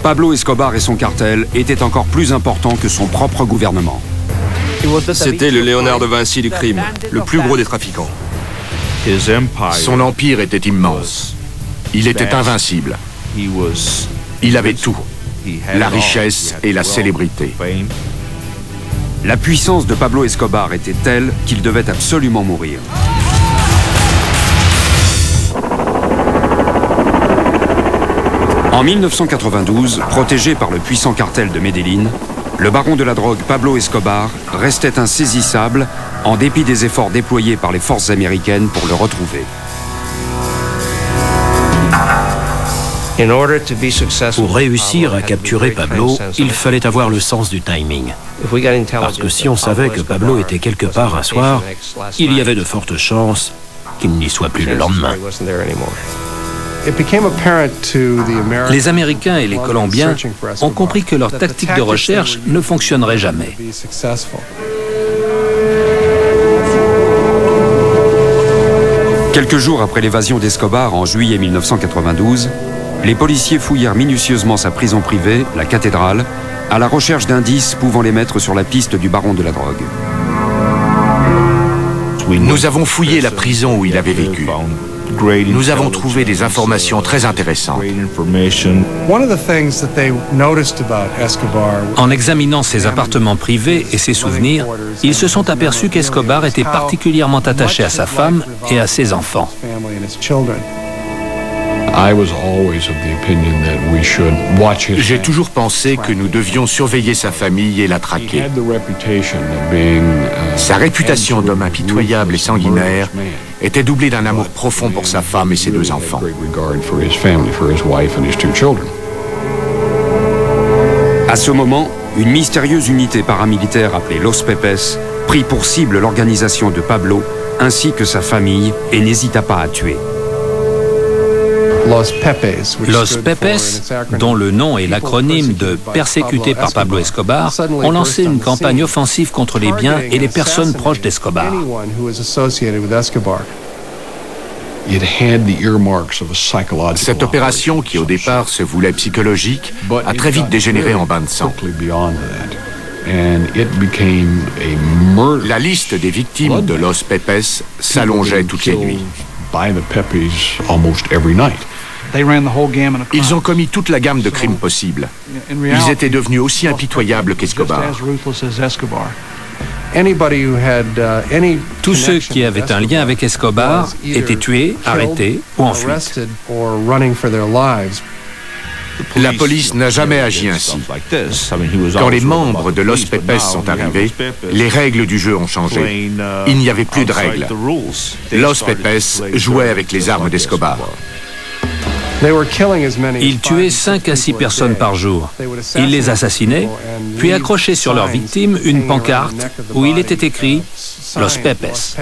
Pablo Escobar et son cartel étaient encore plus importants que son propre gouvernement. C'était le Léonard de Vinci du crime, le plus gros des trafiquants. Son empire était immense. Il était invincible. Il avait tout, la richesse et la célébrité. La puissance de Pablo Escobar était telle qu'il devait absolument mourir. En 1992, protégé par le puissant cartel de Medellín, le baron de la drogue Pablo Escobar restait insaisissable en dépit des efforts déployés par les forces américaines pour le retrouver. Pour réussir à capturer Pablo, il fallait avoir le sens du timing. Parce que si on savait que Pablo était quelque part un soir, il y avait de fortes chances qu'il n'y soit plus le lendemain. Les Américains et les Colombiens ont compris que leur tactique de recherche ne fonctionnerait jamais. Quelques jours après l'évasion d'Escobar en juillet 1992, les policiers fouillèrent minutieusement sa prison privée, la cathédrale, à la recherche d'indices pouvant les mettre sur la piste du baron de la drogue. Nous avons fouillé la prison où il avait vécu. Nous avons trouvé des informations très intéressantes. En examinant ses appartements privés et ses souvenirs, ils se sont aperçus qu'Escobar était particulièrement attaché à sa femme et à ses enfants. J'ai toujours pensé que nous devions surveiller sa famille et la traquer. Sa réputation d'homme impitoyable et sanguinaire était doublée d'un amour profond pour sa femme et ses deux enfants. À ce moment, une mystérieuse unité paramilitaire appelée Los Pepes prit pour cible l'organisation de Pablo ainsi que sa famille et n'hésita pas à tuer. Los Pepes, dont le nom est l'acronyme de « Persécutés par Pablo Escobar », ont lancé une campagne offensive contre les biens et les personnes proches d'Escobar. Cette opération, qui au départ se voulait psychologique, a très vite dégénéré en bain de sang. La liste des victimes de Los Pepes s'allongeait toutes les nuits. Ils ont commis toute la gamme de crimes possibles. Ils étaient devenus aussi impitoyables qu'Escobar. Tous ceux qui avaient un lien avec Escobar étaient tués, arrêtés ou en fuite. La police n'a jamais agi ainsi. Quand les membres de Los Pepes sont arrivés, les règles du jeu ont changé. Il n'y avait plus de règles. Los Pepes jouaient avec les armes d'Escobar. Ils tuaient 5 à 6 personnes par jour. Ils les assassinaient, puis accrochaient sur leurs victimes une pancarte où il était écrit « Los Pepes ».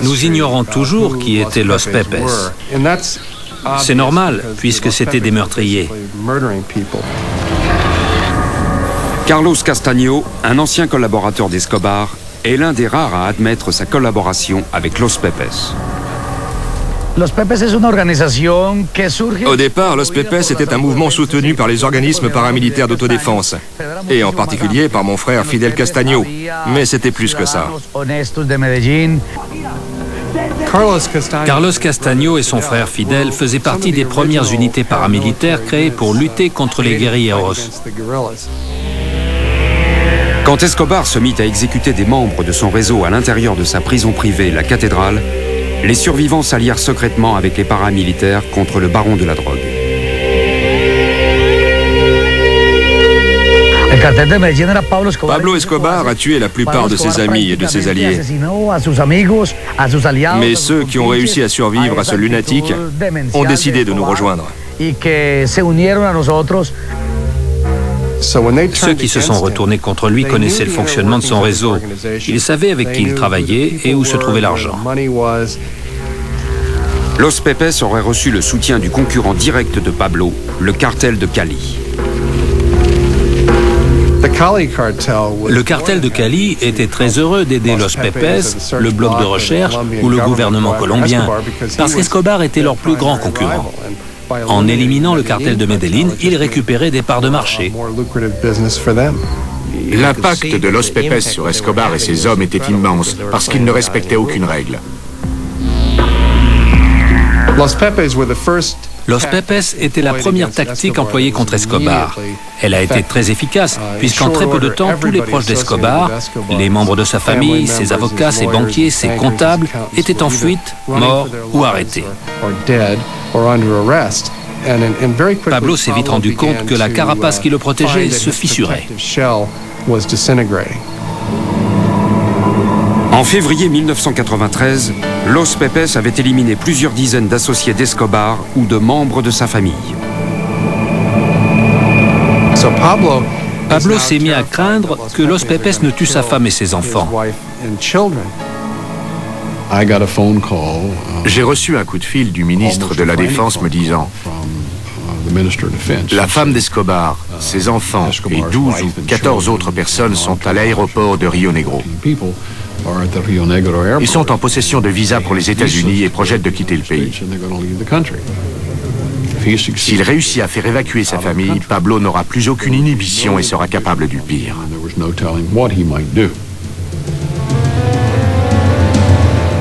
Nous ignorons toujours qui étaient Los Pepes. C'est normal, puisque c'était des meurtriers. Carlos Castaño, un ancien collaborateur d'Escobar, est l'un des rares à admettre sa collaboration avec Los Pepes. Au départ, Los Pepes était un mouvement soutenu par les organismes paramilitaires d'autodéfense, et en particulier par mon frère Fidel Castaño, mais c'était plus que ça. Carlos Castaño et son frère Fidel faisaient partie des premières unités paramilitaires créées pour lutter contre les guérilleros. Quand Escobar se mit à exécuter des membres de son réseau à l'intérieur de sa prison privée, la cathédrale, les survivants s'allièrent secrètement avec les paramilitaires contre le baron de la drogue. Pablo Escobar a tué la plupart de ses amis et de ses alliés. Mais ceux qui ont réussi à survivre à ce lunatique ont décidé de nous rejoindre. Ceux qui se sont retournés contre lui connaissaient le fonctionnement de son réseau. Ils savaient avec qui il travaillait et où se trouvait l'argent. Los Pepes aurait reçu le soutien du concurrent direct de Pablo, le cartel de Cali. Le cartel de Cali était très heureux d'aider Los Pepes, le bloc de recherche ou le gouvernement colombien, parce qu'Escobar était leur plus grand concurrent. En éliminant le cartel de Medellín, ils récupéraient des parts de marché. L'impact de Los Pepes sur Escobar et ses hommes était immense parce qu'ils ne respectaient aucune règle. Los Pepes était la première tactique employée contre Escobar. Elle a été très efficace, puisqu'en très peu de temps, tous les proches d'Escobar, les membres de sa famille, ses avocats, ses banquiers, ses comptables, étaient en fuite, morts ou arrêtés. Pablo s'est vite rendu compte que la carapace qui le protégeait se fissurait. En février 1993, Los Pepes avait éliminé plusieurs dizaines d'associés d'Escobar ou de membres de sa famille. Pablo s'est mis à craindre que Los Pepes ne tue sa femme et ses enfants. J'ai reçu un coup de fil du ministre de la Défense me disant « La femme d'Escobar, ses enfants et 12 ou 14 autres personnes sont à l'aéroport de Rio Negro. Ils sont en possession de visas pour les États-Unis et projettent de quitter le pays. S'il réussit à faire évacuer sa famille, Pablo n'aura plus aucune inhibition et sera capable du pire. »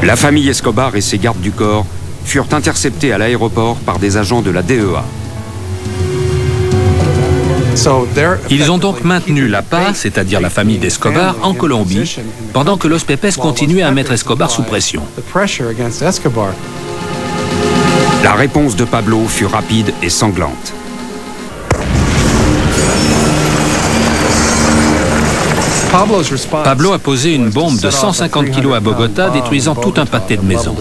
La famille Escobar et ses gardes du corps furent interceptés à l'aéroport par des agents de la DEA. Ils ont donc maintenu la PA, c'est-à-dire la famille d'Escobar, en Colombie, pendant que Los Pepes continuait à mettre Escobar sous pression. La réponse de Pablo fut rapide et sanglante. Pablo a posé une bombe de 150 kg à Bogota, détruisant tout un pâté de maisons.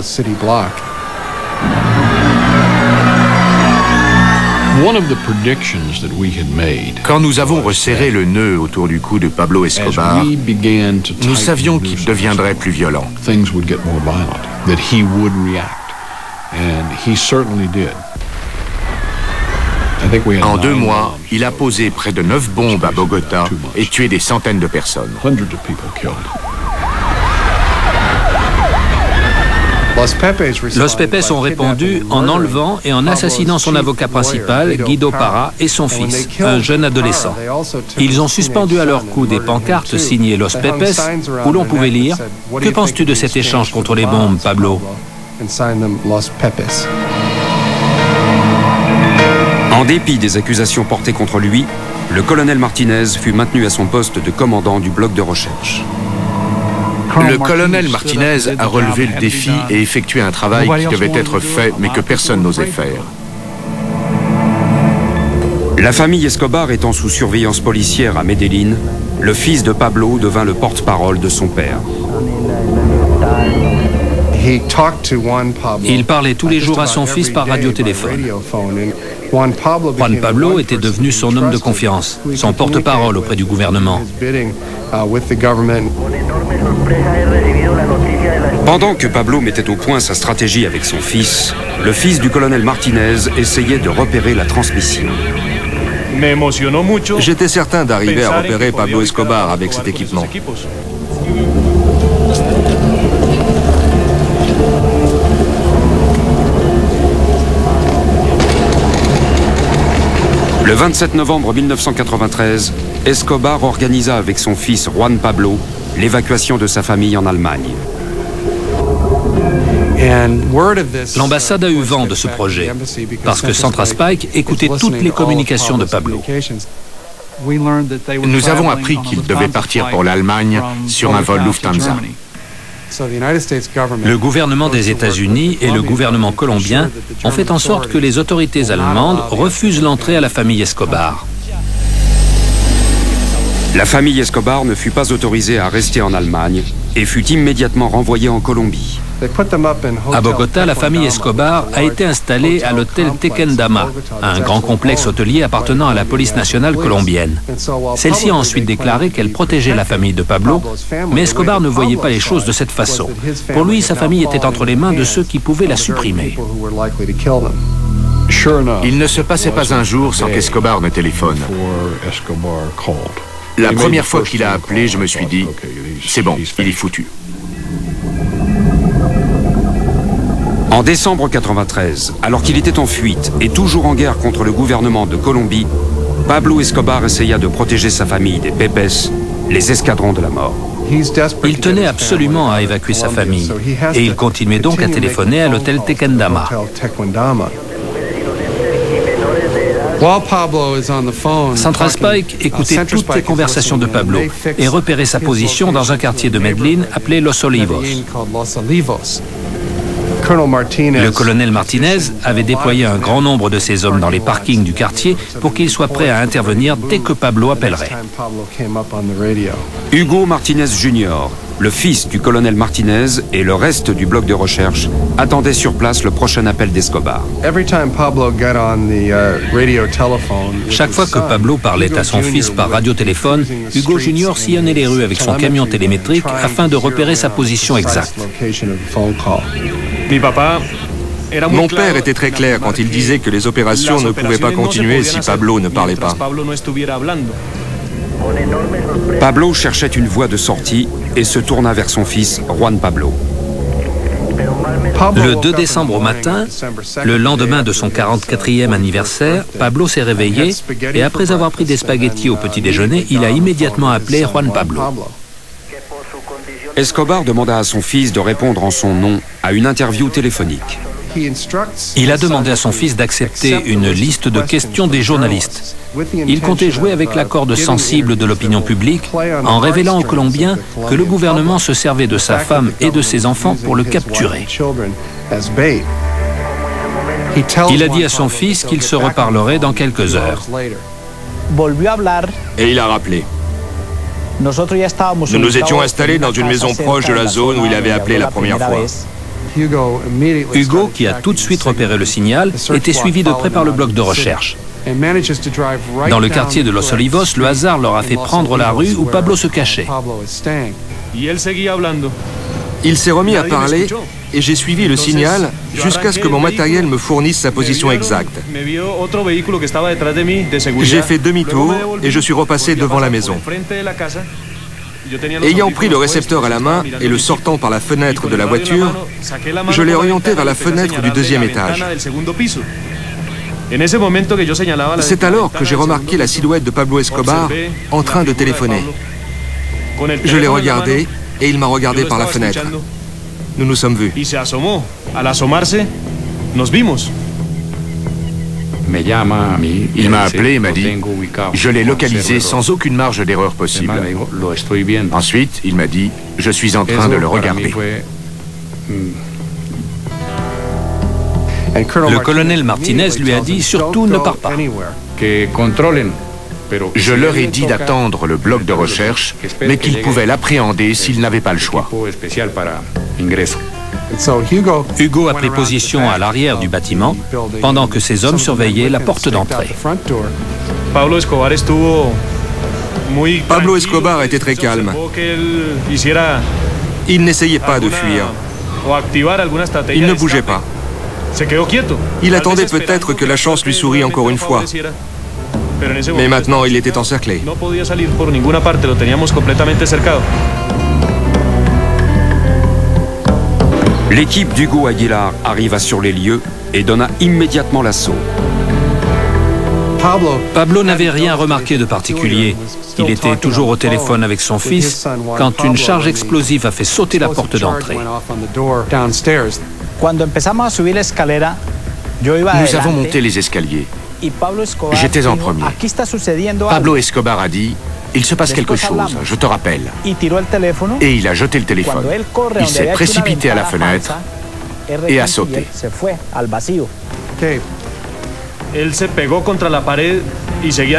Quand nous avons resserré le nœud autour du cou de Pablo Escobar, nous savions qu'il deviendrait plus violent. En 2 mois, il a posé près de 9 bombes à Bogota et tué des centaines de personnes. Los Pepes ont répondu en enlevant et en assassinant son avocat principal, Guido Parra, et son fils, un jeune adolescent. Ils ont suspendu à leur cou des pancartes signées Los Pepes, où l'on pouvait lire « Que penses-tu de cet échange contre les bombes, Pablo ?» En dépit des accusations portées contre lui, le colonel Martinez fut maintenu à son poste de commandant du bloc de recherche. Le colonel Martinez a relevé le défi et effectué un travail qui devait être fait, mais que personne n'osait faire. La famille Escobar étant sous surveillance policière à Medellín, le fils de Pablo devint le porte-parole de son père. Il parlait tous les jours à son fils par radiotéléphone. Juan Pablo était devenu son homme de confiance, son porte-parole auprès du gouvernement. Pendant que Pablo mettait au point sa stratégie avec son fils, le fils du colonel Martinez essayait de repérer la transmission. J'étais certain d'arriver à repérer Pablo Escobar avec cet équipement. Le 27 novembre 1993, Escobar organisa avec son fils Juan Pablo l'évacuation de sa famille en Allemagne. L'ambassade a eu vent de ce projet, parce que CentraSpike écoutait toutes les communications de Pablo. Nous avons appris qu'il devait partir pour l'Allemagne sur un vol Lufthansa. Le gouvernement des États-Unis et le gouvernement colombien ont fait en sorte que les autorités allemandes refusent l'entrée à la famille Escobar. La famille Escobar ne fut pas autorisée à rester en Allemagne et fut immédiatement renvoyée en Colombie. À Bogota, la famille Escobar a été installée à l'hôtel Tequendama, un grand complexe hôtelier appartenant à la police nationale colombienne. Celle-ci a ensuite déclaré qu'elle protégeait la famille de Pablo, mais Escobar ne voyait pas les choses de cette façon. Pour lui, sa famille était entre les mains de ceux qui pouvaient la supprimer. Il ne se passait pas un jour sans qu'Escobar ne téléphone. La première fois qu'il a appelé, je me suis dit, c'est bon, il est foutu. En décembre 93, alors qu'il était en fuite et toujours en guerre contre le gouvernement de Colombie, Pablo Escobar essaya de protéger sa famille des Pepes, les escadrons de la mort. Il tenait absolument à évacuer sa famille et il continuait donc à téléphoner à l'hôtel Tequendama. Central Spike écoutait toutes les conversations de Pablo et repérait sa position dans un quartier de Medellín appelé Los Olivos. Le colonel Martinez avait déployé un grand nombre de ses hommes dans les parkings du quartier pour qu'ils soient prêts à intervenir dès que Pablo appellerait. Hugo Martinez Jr., le fils du colonel Martinez et le reste du bloc de recherche attendaient sur place le prochain appel d'Escobar. Chaque fois que Pablo parlait à son fils par radiotéléphone, Hugo Jr. sillonnait les rues avec son camion télémétrique afin de repérer sa position exacte. Mon père était très clair quand il disait que les opérations ne pouvaient pas continuer si Pablo ne parlait pas. Pablo cherchait une voie de sortie et se tourna vers son fils, Juan Pablo. Le 2 décembre au matin, le lendemain de son 44e anniversaire, Pablo s'est réveillé et après avoir pris des spaghettis au petit déjeuner, il a immédiatement appelé Juan Pablo. Escobar demanda à son fils de répondre en son nom à une interview téléphonique. Il a demandé à son fils d'accepter une liste de questions des journalistes. Il comptait jouer avec la corde sensible de l'opinion publique en révélant aux Colombiens que le gouvernement se servait de sa femme et de ses enfants pour le capturer. Il a dit à son fils qu'il se reparlerait dans quelques heures. Et il a rappelé. Nous nous étions installés dans une maison proche de la zone où il avait appelé la première fois. Hugo, qui a tout de suite repéré le signal, était suivi de près par le bloc de recherche. Dans le quartier de Los Olivos, le hasard leur a fait prendre la rue où Pablo se cachait. Il s'est remis à parler et j'ai suivi le signal jusqu'à ce que mon matériel me fournisse sa position exacte. J'ai fait demi-tour et je suis repassé devant la maison. Ayant pris le récepteur à la main et le sortant par la fenêtre de la voiture, je l'ai orienté vers la fenêtre du deuxième étage. C'est alors que j'ai remarqué la silhouette de Pablo Escobar en train de téléphoner. Je l'ai regardé et il m'a regardé par la fenêtre. Nous nous sommes vus. Il m'a appelé et m'a dit « Je l'ai localisé sans aucune marge d'erreur possible. » Ensuite, il m'a dit « Je suis en train de le regarder. » Le colonel Martinez lui a dit « Surtout ne pars pas ». Je leur ai dit d'attendre le bloc de recherche, mais qu'ils pouvaient l'appréhender s'ils n'avaient pas le choix. Hugo a pris position à l'arrière du bâtiment pendant que ses hommes surveillaient la porte d'entrée. Pablo Escobar était très calme. Il n'essayait pas de fuir. Il ne bougeait pas. Il attendait peut-être que la chance lui sourie encore une fois. Mais maintenant, il était encerclé. L'équipe d'Hugo Aguilar arriva sur les lieux et donna immédiatement l'assaut. Pablo n'avait rien remarqué de particulier. Il était toujours au téléphone avec son fils quand une charge explosive a fait sauter la porte d'entrée. Nous avons monté les escaliers. J'étais en premier. Pablo Escobar a dit « Il se passe quelque chose, je te rappelle. » Et il a jeté le téléphone. Il s'est précipité à la fenêtre et a sauté.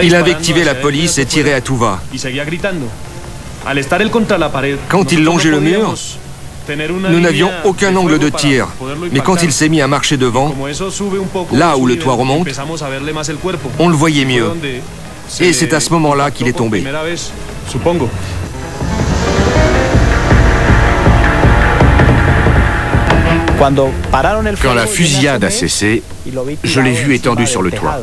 Il avait activé la police et tiré à tout va. Quand il longeait le mur, nous n'avions aucun angle de tir, mais quand il s'est mis à marcher devant, là où le toit remonte, on le voyait mieux. Et c'est à ce moment-là qu'il est tombé. Quand la fusillade a cessé, je l'ai vu étendu sur le toit.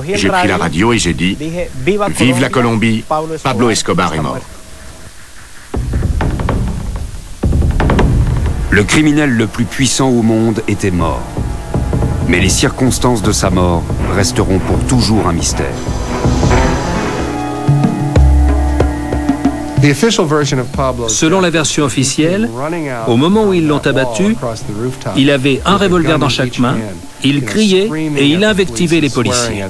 J'ai pris la radio et j'ai dit « Vive la Colombie, Pablo Escobar est mort ». Le criminel le plus puissant au monde était mort. Mais les circonstances de sa mort resteront pour toujours un mystère. Selon la version officielle, au moment où ils l'ont abattu, il avait un revolver dans chaque main, il criait et il invectivait les policiers.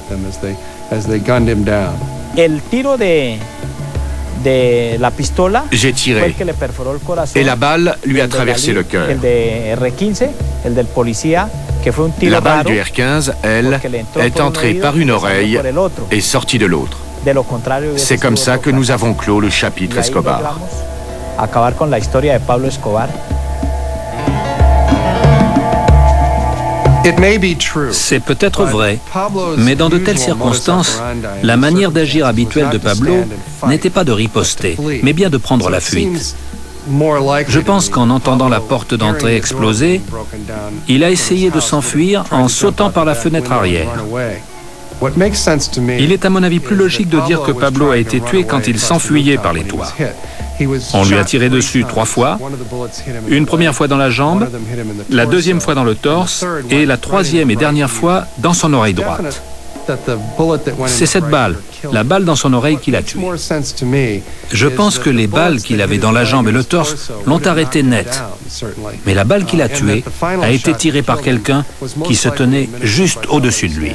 J'ai tiré et la balle lui a traversé le cœur. La balle du R-15, elle, est entrée par une oreille et sortie de l'autre. C'est comme ça que nous avons clos le chapitre Escobar. C'est peut-être vrai, mais dans de telles circonstances, la manière d'agir habituelle de Pablo n'était pas de riposter, mais bien de prendre la fuite. Je pense qu'en entendant la porte d'entrée exploser, il a essayé de s'enfuir en sautant par la fenêtre arrière. Il est à mon avis plus logique de dire que Pablo a été tué quand il s'enfuyait par les toits. On lui a tiré dessus 3 fois, une première fois dans la jambe, la deuxième fois dans le torse et la troisième et dernière fois dans son oreille droite. C'est cette balle, la balle dans son oreille qui l'a tué. Je pense que les balles qu'il avait dans la jambe et le torse l'ont arrêté net. Mais la balle qui l'a tué a été tirée par quelqu'un qui se tenait juste au-dessus de lui.